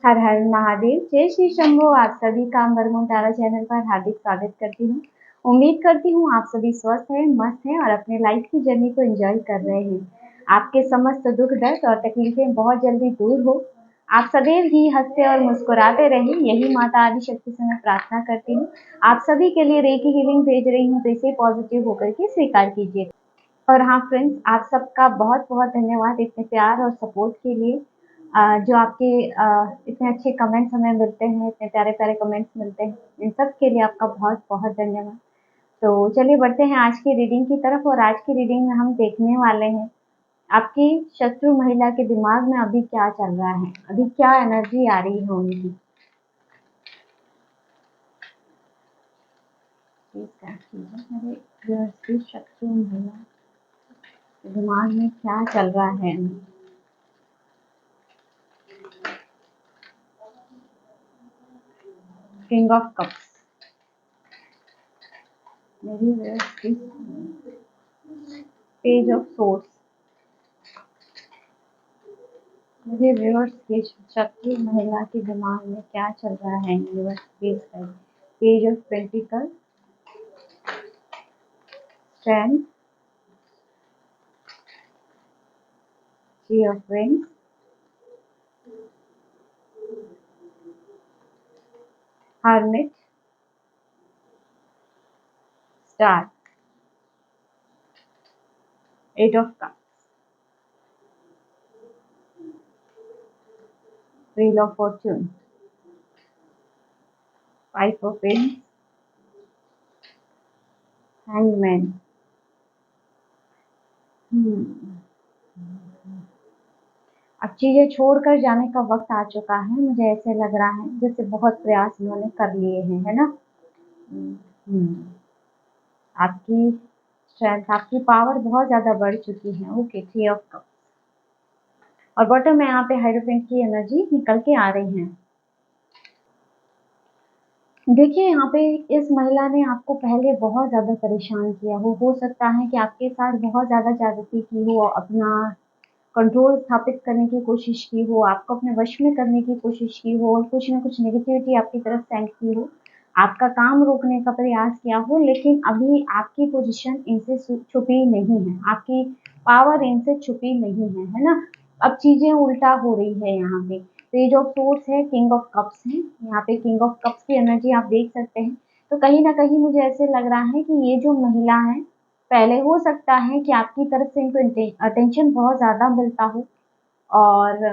हर हर महादेव, जय श्री शंभो। आप सभी का अमर तारा चैनल पर हार्दिक स्वागत करती हूँ। उम्मीद करती हूँ आप सभी स्वस्थ हैं, मस्त हैं और अपने लाइफ की जर्नी को एंजॉय कर रहे हैं। आपके समस्त दुख दर्द और तकलीफें बहुत जल्दी दूर हो। आप सदैव ही हंसते और मुस्कुराते रहें, यही माता आदिशक्ति से मैं प्रार्थना करती हूँ। आप सभी के लिए रेकी हीलिंग भेज रही हूँ, तो इसे पॉजिटिव होकर के स्वीकार कीजिए। और हाँ फ्रेंड्स, आप सबका बहुत बहुत धन्यवाद इतने प्यार और सपोर्ट के लिए। जो आपके इतने अच्छे कमेंट्स हमें मिलते हैं, इतने प्यारे प्यारे कमेंट्स मिलते हैं, इन सब के लिए आपका बहुत बहुत धन्यवाद। तो चलिए बढ़ते हैं आज की रीडिंग की तरफ। और आज की रीडिंग में हम देखने वाले हैं आपकी शत्रु महिला के दिमाग में अभी क्या चल रहा है, अभी क्या एनर्जी आ रही है उनकी। शत्रु महिला दिमाग में क्या चल रहा है। King of cups, page of source, मेरे व्यूअर्स के शत्रु महिला के दिमाग में क्या चल रहा है। Page of pentacle, strength, three of rings, hermit, star, eight of cups, wheel of fortune, five of pence, hangman. अब चीजें छोड़कर जाने का वक्त आ चुका है। मुझे ऐसे लग रहा है जैसे बहुत प्रयास उन्होंने कर लिए हैं, है ना। आपकी स्ट्रेंथ, आपकी पावर बहुत ज्यादा बढ़ चुकी है। ओके, थ्री ऑफ कप्स और बॉटम में यहाँ पे हाइरोफेंट की एनर्जी निकल के आ रही है। देखिए, यहाँ पे इस महिला ने आपको पहले बहुत ज्यादा परेशान किया हो सकता है कि आपके साथ बहुत ज्यादा ज्यादती की हो, अपना कंट्रोल स्थापित करने की कोशिश की हो, आपको अपने वश में करने की कोशिश की हो, कुछ ना कुछ नेगेटिविटी आपकी तरफ सेंड की हो, आपका काम रोकने का प्रयास किया हो। लेकिन अभी आपकी पोजीशन इनसे छुपी नहीं है, आपकी पावर इनसे छुपी नहीं है ना। अब चीजें उल्टा हो रही है। यहाँ पे पेज ऑफ सोर्स है, किंग ऑफ कप्स है। यहाँ पे किंग ऑफ कप्स की एनर्जी आप देख सकते हैं। तो कहीं ना कहीं मुझे ऐसे लग रहा है कि ये जो महिला है, पहले हो सकता है कि आपकी तरफ से इनको अटेंशन बहुत ज़्यादा मिलता हो और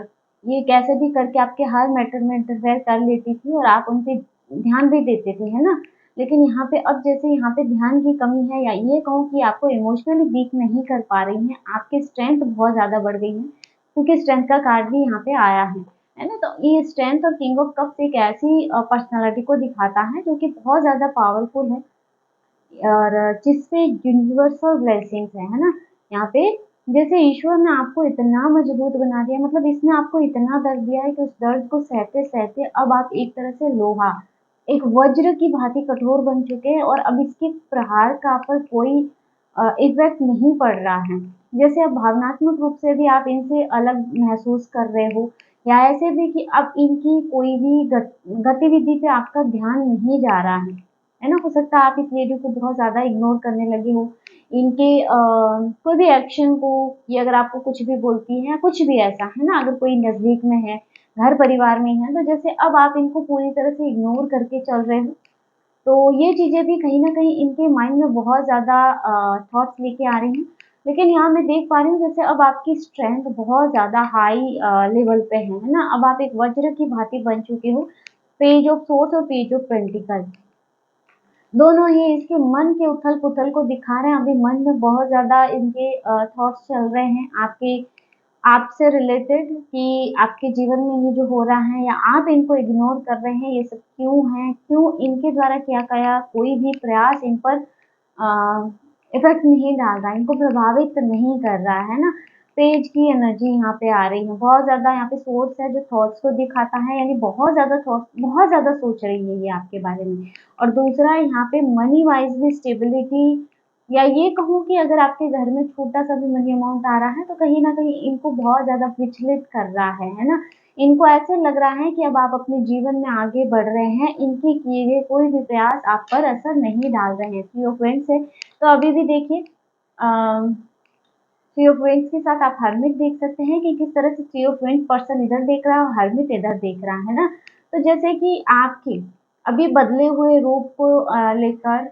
ये कैसे भी करके आपके हर मैटर में इंटरफेयर कर लेती थी और आप उन पे ध्यान भी देते थे, है ना। लेकिन यहाँ पे अब जैसे यहाँ पे ध्यान की कमी है, या ये कहूँ कि आपको इमोशनली वीक नहीं कर पा रही हैं, आपकी स्ट्रेंथ बहुत ज़्यादा बढ़ गई है, क्योंकि स्ट्रेंथ का कार्ड भी यहाँ पे आया है ना। तो ये स्ट्रेंथ और किंग ऑफ कप्स एक ऐसी पर्सनालिटी को दिखाता है जो कि बहुत ज़्यादा पावरफुल है और जिसपे यूनिवर्सल ब्लेसिंग्स है ना। यहाँ पे जैसे ईश्वर ने आपको इतना मजबूत बना दिया, मतलब इसने आपको इतना दर्द दिया है कि उस दर्द को सहते सहते अब आप एक तरह से लोहा, एक वज्र की भांति कठोर बन चुके हैं और अब इसके प्रहार का आप पर कोई इफेक्ट नहीं पड़ रहा है। जैसे अब भावनात्मक रूप से भी आप इनसे अलग महसूस कर रहे हो, या ऐसे भी कि अब इनकी कोई भी गतिविधि पे आपका ध्यान नहीं जा रहा है ना। हो सकता है आप इस लेडी को बहुत ज़्यादा इग्नोर करने लगे हो, इनके कोई भी एक्शन को, ये अगर आपको कुछ भी बोलती है या कुछ भी ऐसा, है ना, अगर कोई नज़दीक में है, घर परिवार में है, तो जैसे अब आप इनको पूरी तरह से इग्नोर करके चल रहे हो। तो ये चीज़ें भी कहीं न कहीं इनके माइंड में बहुत ज़्यादा थॉट्स लेके आ रही हैं। लेकिन यहाँ मैं देख पा रही हूँ जैसे अब आपकी स्ट्रेंथ बहुत ज़्यादा हाई लेवल पे है ना। अब आप एक वज्र की भांति बन चुके हो। पेज ऑफ सोर्स और पेज ऑफ पेंटिकल दोनों ही इसके मन के उथल-पुथल को दिखा रहे हैं। अभी मन में बहुत ज़्यादा इनके थॉट्स चल रहे हैं आपके, आपसे रिलेटेड, कि आपके जीवन में ये जो हो रहा है या आप इनको इग्नोर कर रहे हैं, ये सब क्यों है? क्यों इनके द्वारा किया गया कोई भी प्रयास इन पर इफ़ेक्ट नहीं डाल रहा है, इनको प्रभावित नहीं कर रहा है ना। पेज की एनर्जी यहाँ पे आ रही है, बहुत ज़्यादा यहाँ पे सोर्स है जो थॉट्स को दिखाता है, यानी बहुत ज़्यादा थॉट्स, बहुत ज़्यादा सोच रही है ये आपके बारे में। और दूसरा यहाँ पे मनी वाइज़ भी स्टेबिलिटी, या ये कहूँ कि अगर आपके घर में छोटा-सा भी मनी अमाउंट आ रहा है, तो कहीं न कहीं इनको बहुत ज़्यादा विचलित कर रहा है ना? इनको ऐसे लग रहा है कि अब आप अपने जीवन में आगे बढ़ रहे हैं, इनके किए गए कोई भी प्रयास आप पर असर नहीं डाल रहे हैं। थ्री ऑफ वेंट्स है, तो अभी भी देखिए थ्री ऑफ वेंट्स के साथ आप हर्मिट देख सकते हैं कि किस तरह से थ्री ऑफ वेंट्स पर्सन इधर देख रहा है और हर्मिट इधर देख रहा है ना। तो जैसे कि आपके अभी बदले हुए रूप को लेकर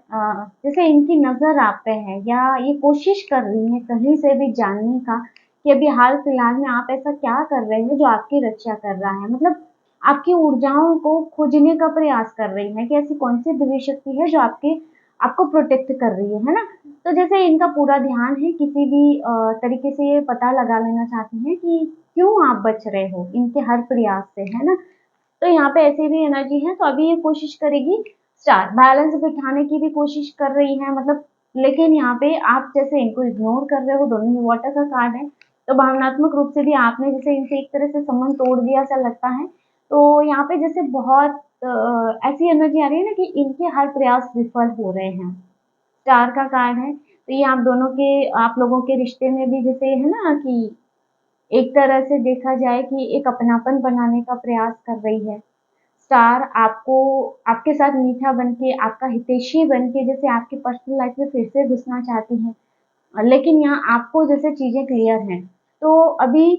जैसे इनकी नजर आप पे है, या ये कोशिश कर रही है कहीं से भी जानने का कि अभी हाल फिलहाल में आप ऐसा क्या कर रहे हैं जो आपकी रक्षा कर रहा है। मतलब आपकी ऊर्जाओं को खोजने का प्रयास कर रही है कि ऐसी कौन सी दिव्य शक्ति है जो आपको प्रोटेक्ट कर रही है ना। तो जैसे इनका पूरा ध्यान है किसी भी तरीके से ये पता लगा लेना चाहती हैं कि क्यों आप बच रहे हो इनके हर प्रयास से, है ना। तो यहाँ पे ऐसी भी एनर्जी है, तो अभी ये कोशिश करेगी स्टार बैलेंस बिठाने की भी कोशिश कर रही है, मतलब लेकिन यहाँ पे आप जैसे इनको इग्नोर कर रहे हो, दोनों ही वाटर का कार्ड है, तो भावनात्मक रूप से भी आपने जैसे इनसे एक तरह से संबंध तोड़ दिया सा लगता है। तो यहाँ पे जैसे बहुत ऐसी एनर्जी आ रही है ना कि इनके हर प्रयास विफल हो रहे हैं। स्टार का कार्ड है, तो ये आप लोगों के रिश्ते में भी जैसे है ना कि एक तरह से देखा जाए कि एक अपनापन बनाने का प्रयास कर रही है। स्टार आपको आपके साथ मीठा बन के, आपका हितैषी बन के जैसे आपकी पर्सनल लाइफ में फिर से घुसना चाहती है, लेकिन यहाँ आपको जैसे चीजें क्लियर हैं। तो अभी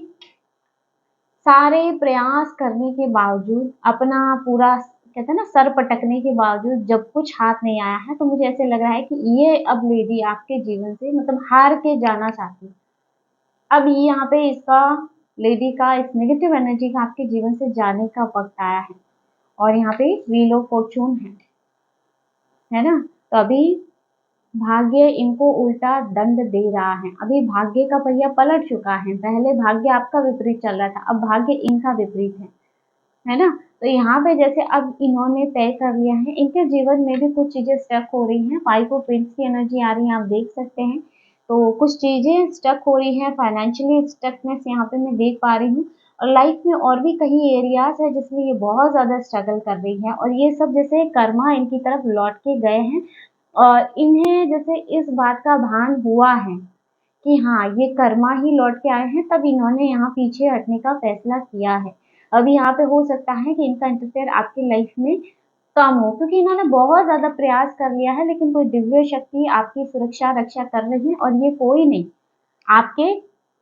सारे प्रयास करने के बावजूद, अपना पूरा कहते हैं ना सर पटकने के बावजूद जब कुछ हाथ नहीं आया है, तो मुझे ऐसे लग रहा है कि ये अब लेडी आपके जीवन से मतलब हार के जाना चाहती है। अब ये यहाँ पे इसका लेडी का इस नेगेटिव एनर्जी का आपके जीवन से जाने का वक्त आया है। और यहाँ पे व्हील ऑफ फॉर्चून है ना। तो अभी भाग्य इनको उल्टा दंड दे रहा है। अभी भाग्य का पहिया पलट चुका है, पहले भाग्य आपका विपरीत चल रहा था, अब भाग्य इनका विपरीत है ना। तो यहाँ पे जैसे अब इन्होंने तय कर लिया है, इनके जीवन में भी कुछ चीजें स्टक हो रही हैं। फाइव ऑफ पेंट्स की एनर्जी आ रही है, आप देख सकते हैं। तो कुछ चीजें स्टक हो रही हैं, फाइनेंशियली स्टकनेस यहाँ पे मैं देख पा रही हूँ। और लाइफ में और भी कई एरियाज है जिसमें ये बहुत ज्यादा स्ट्रगल कर रही है, और ये सब जैसे कर्मा इनकी तरफ लौट के गए हैं। और इन्हें जैसे इस बात का भान हुआ है कि हाँ ये कर्मा ही लौट के आए हैं, तब इन्होंने यहाँ पीछे हटने का फैसला किया है। अभी यहाँ पे हो सकता है कि इनका इंटरफेयर आपकी लाइफ में कम हो, क्योंकि इन्होंने बहुत ज्यादा प्रयास कर लिया है, लेकिन कोई दिव्य शक्ति आपकी सुरक्षा रक्षा कर रही है, और ये कोई नहीं, आपके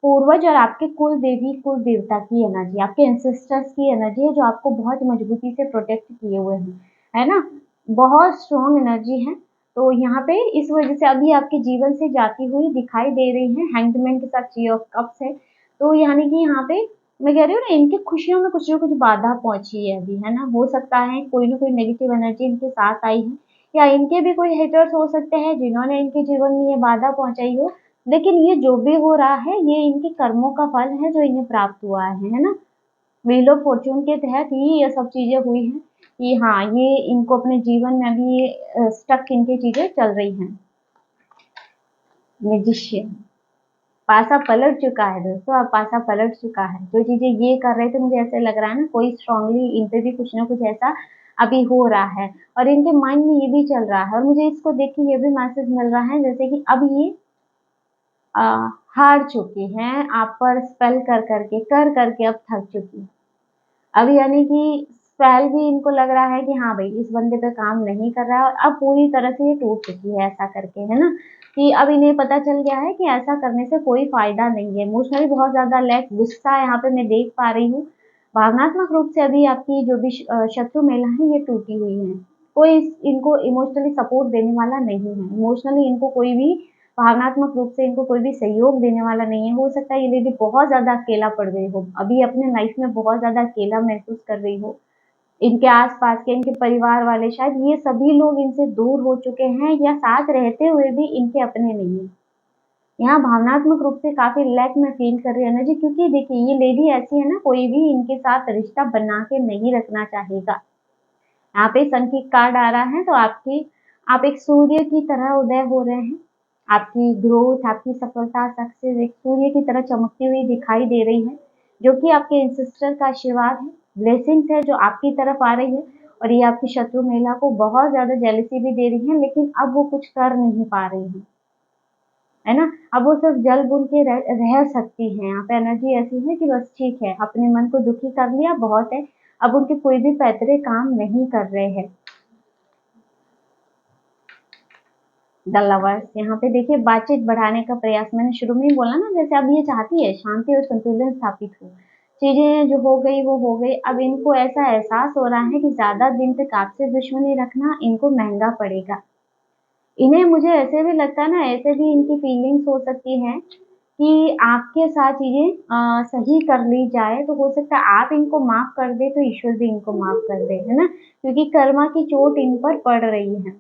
पूर्वज और आपके कुल देवी कुल देवता की एनर्जी, आपके एंसेस्टर्स की एनर्जी है जो आपको बहुत मजबूती से प्रोटेक्ट किए हुए हैं, है ना। बहुत स्ट्रॉन्ग एनर्जी है। तो यहाँ पे इस वजह से अभी आपके जीवन से जाती हुई दिखाई दे रही है। हैंगमैन के साथ थ्री ऑफ कप्स है, तो यानी कि यहाँ पे मैं कह रही हूँ ना, इनकी खुशियों में कुछ ना कुछ बाधा पहुंची है अभी, है ना। हो सकता है कोई ना कोई नेगेटिव एनर्जी इनके साथ आई है, या इनके भी कोई हेटर्स हो सकते हैं जिन्होंने इनके जीवन में ये बाधा पहुंचाई हो। लेकिन ये जो भी हो रहा है, ये इनके कर्मों का फल है जो इन्हें प्राप्त हुआ है ना। व्हील ऑफ फॉर्चून के तहत ही ये सब चीजें हुई हैं कि हाँ ये इनको अपने जीवन में अभी ये स्टक इनकी चीजें चल रही हैं। मैजिशियन, पासा पलट चुका है दोस्तों, अब पासा पलट चुका है। जो चीजें ये कर रहे थे, मुझे ऐसे लग रहा है ना कोई स्ट्रांगली इन पे भी कुछ ना कुछ ऐसा अभी हो रहा है, और इनके माइंड में ये भी चल रहा है। और मुझे इसको देख के ये भी मैसेज मिल रहा है जैसे कि अब ये अ, हार चुकी हैं, आप पर स्पेल कर करके अब थक चुकी हैं। अब यानी कि स्पेल भी इनको लग रहा है कि हाँ भाई इस बंदे पे काम नहीं कर रहा है, और अब पूरी तरह से ये टूट चुकी है ऐसा करके, है ना। कि अब इन्हें पता चल गया है कि ऐसा करने से कोई फायदा नहीं है। इमोशनली बहुत ज्यादा लैक गुस्सा यहाँ पे मैं देख पा रही हूँ। भावनात्मक रूप से अभी आपकी जो भी शत्रु महिला है ये टूटी हुई है। कोई इनको इमोशनली सपोर्ट देने वाला नहीं है, इमोशनली इनको कोई भी भावनात्मक रूप से इनको कोई भी सहयोग देने वाला नहीं है। हो सकता है ये लेडी बहुत ज्यादा अकेला पड़ गई हो, अभी अपने लाइफ में बहुत ज्यादा अकेला महसूस कर रही हो। इनके आसपास के इनके परिवार वाले शायद ये सभी लोग इनसे दूर हो चुके हैं, या साथ रहते हुए भी इनके अपने नहीं है। यहाँ भावनात्मक रूप से काफी लैक में फील कर रही है एनर्जी, क्योंकि देखिए ये लेडी ऐसी है ना, कोई भी इनके साथ रिश्ता बना के नहीं रखना चाहेगा। यहाँ पे सन की कार्ड आ रहा है, तो आप एक सूर्य की तरह उदय हो रहे हैं। आपकी ग्रोथ, आपकी सफलता, सक्सेस एक सूर्य की तरह चमकती हुई दिखाई दे रही है, जो कि आपके एंसेस्टर का आशीर्वाद है, ब्लेसिंग्स है जो आपकी तरफ आ रही है। और ये आपकी शत्रु महिला को बहुत ज्यादा जेलसी भी दे रही है, लेकिन अब वो कुछ कर नहीं पा रही है, है ना? अब वो सिर्फ जल बुन के रह सकती हैं। यहाँ पे एनर्जी ऐसी है कि बस ठीक है, अपने मन को दुखी कर लिया बहुत है, अब उनके कोई भी पैतरे काम नहीं कर रहे हैं। द लवर्स, यहाँ पे देखिए बातचीत बढ़ाने का प्रयास, मैंने शुरू में ही बोला ना, जैसे अब ये चाहती है शांति और संतुलन स्थापित हो। चीजें जो हो गई वो हो गई, अब इनको ऐसा एहसास हो रहा है कि ज्यादा दिन तक आपसे दुश्मनी रखना इनको महंगा पड़ेगा। इन्हें, मुझे ऐसे भी लगता है ना, ऐसे भी इनकी फीलिंग्स हो सकती हैं कि आपके साथ चीजें सही कर ली जाए तो हो सकता है आप इनको माफ कर दे तो ईश्वर भी इनको माफ कर दे, है ना? क्योंकि कर्मा की चोट इन पर पड़ रही है।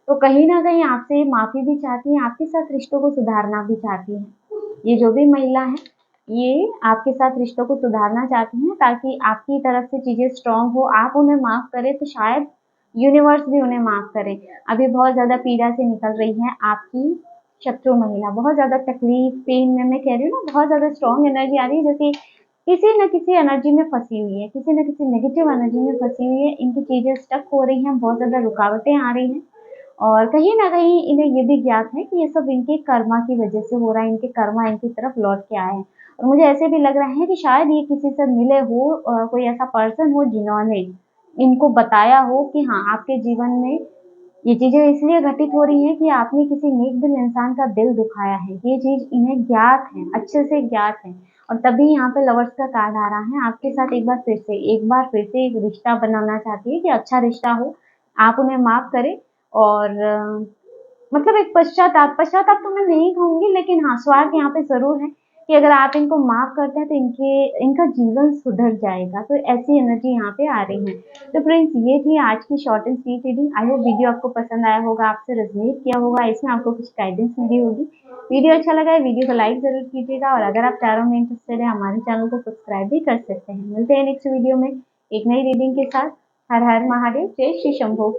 तो कहीं न कहीं आपसे ये माफ़ी भी चाहती हैं, आपके साथ रिश्तों को सुधारना भी चाहती हैं। ये जो भी महिला है, ये आपके साथ रिश्तों को सुधारना चाहती हैं ताकि आपकी तरफ से चीज़ें स्ट्रॉन्ग हो, आप उन्हें माफ़ करें तो शायद यूनिवर्स भी उन्हें माफ़ करे। अभी बहुत ज़्यादा पीड़ा से निकल रही है आपकी शत्रु महिला, बहुत ज़्यादा तकलीफ़, पेन में, मैं कह रही हूँ ना, बहुत ज़्यादा स्ट्रॉन्ग एनर्जी आ रही है, जैसे किसी न किसी एनर्जी में फँसी हुई है, किसी न किसी नेगेटिव एनर्जी में फँसी हुई है, इनकी चीज़ें स्टक हो रही हैं, बहुत ज़्यादा रुकावटें आ रही हैं। और कहीं न कहीं इन्हें ये भी ज्ञात है कि ये सब इनके कर्मा की वज़ह से हो रहा है, इनके कर्मा इनकी तरफ लौट के आए हैं। और मुझे ऐसे भी लग रहा है कि शायद ये किसी से मिले हो, कोई ऐसा पर्सन हो जिन्होंने इनको बताया हो कि हाँ, आपके जीवन में ये चीज़ें इसलिए घटित हो रही हैं कि आपने किसी नेक दिल इंसान का दिल दुखाया है। ये चीज़ इन्हें ज्ञात है, अच्छे से ज्ञात है, और तभी यहाँ पे लवर्स का कार्ड आ रहा है। आपके साथ एक बार फिर से एक रिश्ता बनाना चाहती है कि अच्छा रिश्ता हो, आप उन्हें माफ़ करें। और मतलब एक पश्चाताप तो मैं नहीं कहूँगी, लेकिन हाँ, स्वार्थ यहाँ पे ज़रूर है कि अगर आप इनको माफ़ करते हैं तो इनका जीवन सुधर जाएगा। तो ऐसी एनर्जी यहाँ पे आ रही है। तो फ्रेंड्स, ये थी आज की short and sweet reading. I hope video आपको पसंद आया होगा, आपसे रेज़ोनेट किया होगा, इसमें आपको कुछ गाइडेंस मिली होगी। वीडियो अच्छा लगा है, वीडियो को लाइक ज़रूर कीजिएगा, और अगर आप चारों में इंटरेस्टेड हैं, हमारे चैनल को सब्सक्राइब भी कर सकते हैं। मिलते हैं नेक्स्ट वीडियो में एक नई रीडिंग के साथ। हर हर महादेव, जय श्री शंभू।